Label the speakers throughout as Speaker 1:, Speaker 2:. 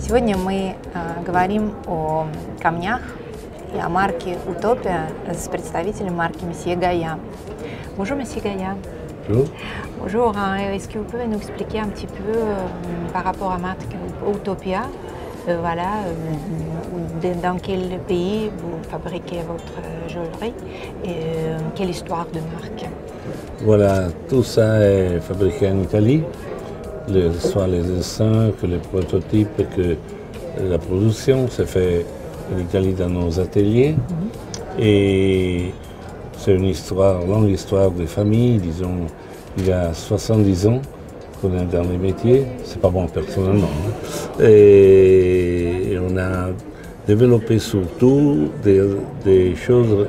Speaker 1: Сегодня мы говорим о камнях и о марке «Утопия» с представителем марки Monsieur Gaïa. Bonjour Monsieur Gaïa.
Speaker 2: Bonjour.
Speaker 1: Bonjour. Est-ce que vous pouvez nous expliquer un petit peu par rapport à marque Utopia, dans quel pays vous fabriquez votre joaillerie et quelle histoire de marque?
Speaker 2: Voilà, tout ça est fabriqué en Italie, soit les dessins que les prototypes, que la production se fait en Italie dans nos ateliers. Et c'est une longue histoire de famille, disons, il y a 70 ans qu'on est dans les métiers, c'est pas moi personnellement. Et on a développé surtout des choses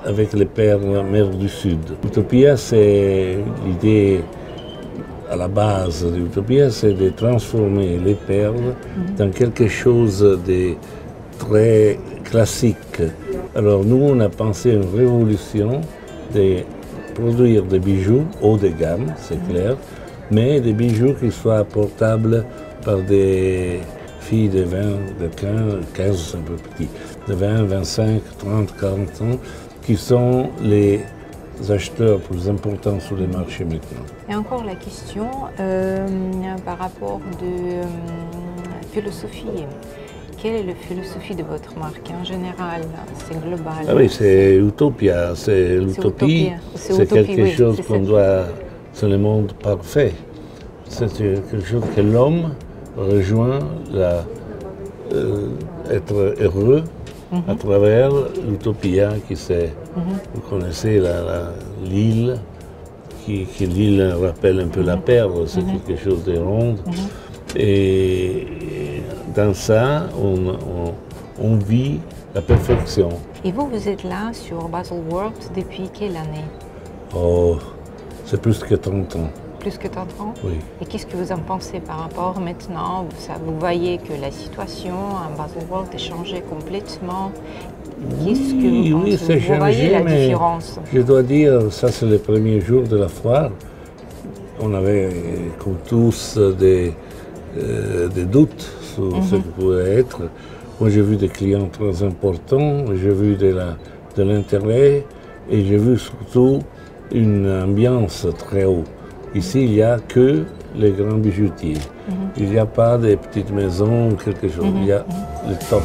Speaker 2: avec les perles mer du Sud. Utopia, c'est l'idée à la base de Utopia, c'est de transformer les perles dans quelque chose de très classique. Alors nous, on a pensé à une révolution de produire des bijoux haut de gamme, c'est clair, mais des bijoux qui soient portables par des filles de 20, de 15 c'est un peu petit, de 20, 25, 30, 40 ans, qui sont les acheteurs plus importants sur les marchés maintenant.
Speaker 1: Et encore la question par rapport de philosophie. Quelle est la philosophie de votre marque en général? C'est global.
Speaker 2: Ah oui, c'est Utopia, c'est l'utopie, c'est quelque chose qu'on doit, c'est le monde parfait. C'est quelque chose que l'homme rejoint, être heureux à travers l'Utopia, qui c'est, vous connaissez l'île, qui l'île rappelle un peu la perle, c'est quelque chose de rond. Et dans ça, on vit la perfection.
Speaker 1: Et vous êtes là sur Baselworld depuis quelle année?
Speaker 2: Oh, c'est plus que 30 ans.
Speaker 1: Plus que 30 ans?
Speaker 2: Oui.
Speaker 1: Et qu'est-ce que vous en pensez par rapport maintenant? Vous voyez que la situation à Baselworld est changée complètement. Qu'est-ce que vous pensez?
Speaker 2: C'est
Speaker 1: vous voyez
Speaker 2: changé,
Speaker 1: la
Speaker 2: mais
Speaker 1: différence?
Speaker 2: je dois dire, ça c'est le premier jour de la foire. On avait, comme tous, des doutes sur ce que pouvait être. Moi, j'ai vu des clients très importants, j'ai vu de l'intérêt et j'ai vu surtout une ambiance très haute. Ici, il n'y a que les grands bijoutiers. Il n'y a pas des petites maisons ou quelque chose. Il y a le top.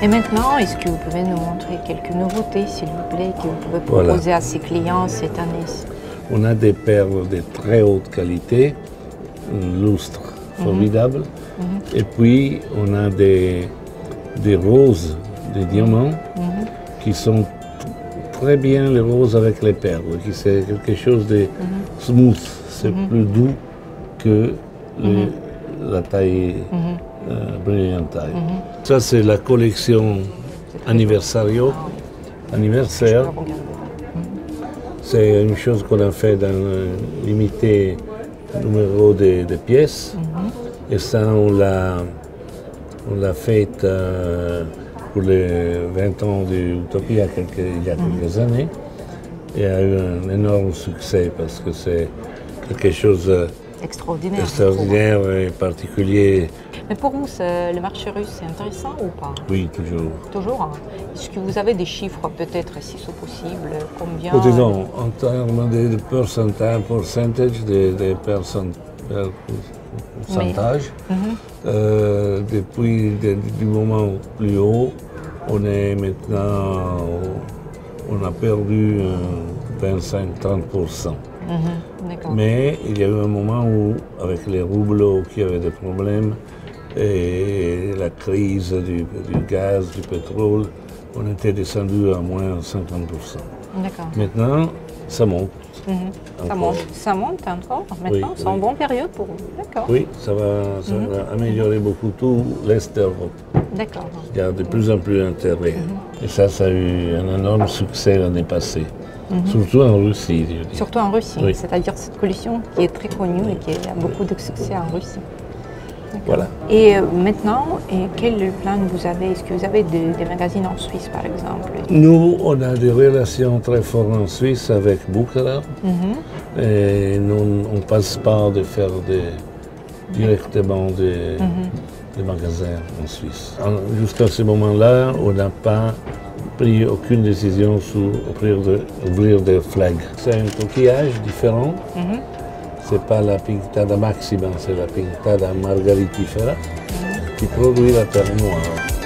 Speaker 1: Et maintenant, est-ce que vous pouvez nous montrer quelques nouveautés, s'il vous plaît, que vous pouvez proposer à ces clients cette année?
Speaker 2: On a des perles de très haute qualité, un lustre formidable. Et puis, on a des roses, des diamants, qui sont très bien les roses avec les perles, qui c'est quelque chose de smooth, c'est plus doux que la taille brilliante taille. Ça, c'est la collection anniversaire. C'est une chose qu'on a fait dans le limité numéro de pièces. Et ça, on l'a fait pour les 20 ans d'Utopia il y a quelques années. Et a eu un énorme succès parce que c'est quelque chose extraordinaire et particulier.
Speaker 1: Mais pour vous, le marché russe, c'est intéressant ou pas?
Speaker 2: Oui, toujours.
Speaker 1: Toujours? Est-ce que vous avez des chiffres peut-être, si c'est possible? Combien?
Speaker 2: Disons, en termes de pourcentage, des pourcentages, depuis du moment plus haut, on est maintenant, on a perdu 25-30%. Mais il y a eu un moment où, avec les roubles qui avaient des problèmes, et la crise du gaz, du pétrole, on était descendu à moins 50%. Maintenant, ça monte.
Speaker 1: Ça monte encore maintenant?
Speaker 2: Oui,
Speaker 1: c'est en bonne période pour vous? D'accord.
Speaker 2: Oui, ça va améliorer beaucoup tout l'Est d'Europe.
Speaker 1: D'accord.
Speaker 2: Il y a de plus en plus d'intérêt. Et ça a eu un énorme succès l'année passée. Surtout en Russie, je dis.
Speaker 1: Surtout en Russie, c'est-à-dire cette collection qui est très connue et qui a beaucoup de succès en Russie.
Speaker 2: Voilà.
Speaker 1: Et maintenant, quel plan vous avez? Est-ce que vous avez des magazines en Suisse, par exemple?
Speaker 2: Nous, on a des relations très fortes en Suisse avec Buchera. Et nous, on ne passe pas de faire directement des magasins en Suisse. Jusqu'à ce moment-là, on n'a pas pris aucune décision sur ouvrir des flags. C'est un coquillage différent. Ce n'est pas la Pinctada Maxima, c'est la Pinctada Margaritifera qui produit la terre noire.